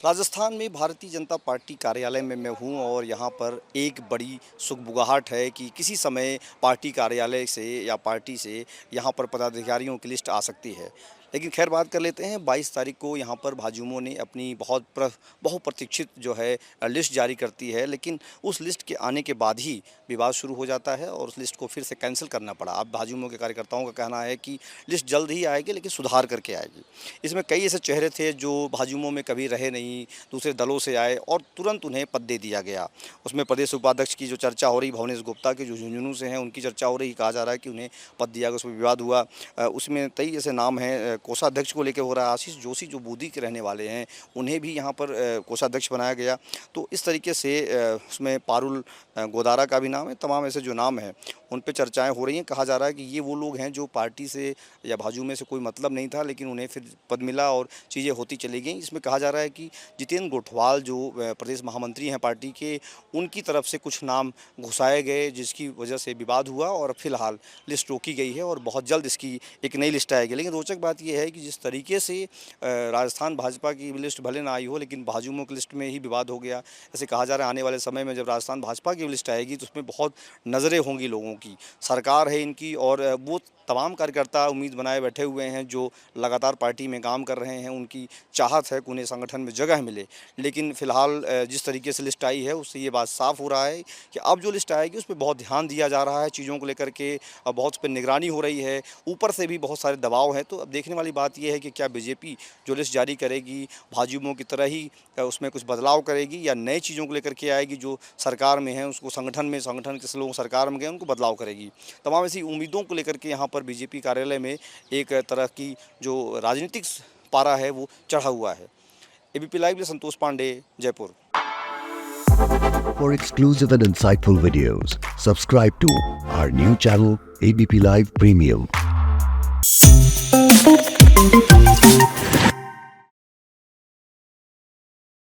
राजस्थान में भारतीय जनता पार्टी कार्यालय में मैं हूं और यहां पर एक बड़ी सुगबुगाहट है कि किसी समय पार्टी कार्यालय से या पार्टी से यहां पर पदाधिकारियों की लिस्ट आ सकती है। लेकिन खैर बात कर लेते हैं। 22 तारीख को यहां पर भाजयुमो ने अपनी बहुप्रतीक्षित जो है लिस्ट जारी करती है, लेकिन उस लिस्ट के आने के बाद ही विवाद शुरू हो जाता है और उस लिस्ट को फिर से कैंसिल करना पड़ा। अब भाजयुमो के कार्यकर्ताओं का कहना है कि लिस्ट जल्द ही आएगी, लेकिन सुधार करके आएगी। इसमें कई ऐसे चेहरे थे जो भाजयुमो में कभी रहे नहीं, दूसरे दलों से आए और तुरंत उन्हें पद दे दिया गया। उसमें प्रदेश उपाध्यक्ष की जो चर्चा हो रही, भवनेश गुप्ता के जो झुंझुनू से हैं, उनकी चर्चा हो रही। कहा जा रहा है कि उन्हें पद दिया गया, उसमें विवाद हुआ। उसमें कई ऐसे नाम हैं। कोषाध्यक्ष को लेकर हो रहा है। आशीष जोशी जो बूंदी के रहने वाले हैं, उन्हें भी यहाँ पर कोषाध्यक्ष बनाया गया। तो इस तरीके से उसमें पारुल गोदारा का भी नाम है। तमाम ऐसे जो नाम हैं उन पे चर्चाएं हो रही हैं। कहा जा रहा है कि ये वो लोग हैं जो पार्टी से या भाजपा में से कोई मतलब नहीं था, लेकिन उन्हें फिर पद मिला और चीज़ें होती चली गई। इसमें कहा जा रहा है कि जितेंद्र गोठवाल जो प्रदेश महामंत्री हैं पार्टी के, उनकी तरफ से कुछ नाम घुसाए गए, जिसकी वजह से विवाद हुआ और फिलहाल लिस्ट रोकी गई है और बहुत जल्द इसकी एक नई लिस्ट आएगी। लेकिन रोचक बात यह है कि जिस तरीके से राजस्थान भाजपा की लिस्ट भले ना आई हो, लेकिन भाजयुमो की लिस्ट में ही विवाद हो गया। ऐसे कहा जा रहा है आने वाले समय में जब राजस्थान भाजपा की लिस्ट आएगी तो उसमें बहुत नज़रें होंगी लोगों की। सरकार है इनकी और वो तमाम कार्यकर्ता उम्मीद बनाए बैठे हुए हैं जो लगातार पार्टी में काम कर रहे हैं। उनकी चाहत है कि उन्हें संगठन में जगह मिले। लेकिन फ़िलहाल जिस तरीके से लिस्ट आई है उससे ये बात साफ़ हो रहा है कि अब जो लिस्ट आएगी उस पर बहुत ध्यान दिया जा रहा है, चीज़ों को लेकर के बहुत उस पर निगरानी हो रही है। ऊपर से भी बहुत सारे दबाव हैं। तो अब देखने वाली बात यह है कि क्या बीजेपी जो लिस्ट जारी करेगी भाजयुमो की तरह ही उसमें कुछ बदलाव करेगी या नई चीज़ों को लेकर के आएगी, जो सरकार में है उसको संगठन के लोग सरकार में गए उनको बदलाव करेगी। तमाम ऐसी उम्मीदों को लेकर के यहाँ पर बीजेपी कार्यालय में एक तरह की जो राजनीतिक पारा है वो चढ़ा हुआ है। एबीपी लाइव से Santosh Pandey, Jaipur. For exclusive and insightful videos, subscribe to our new channel ABP Live Premium.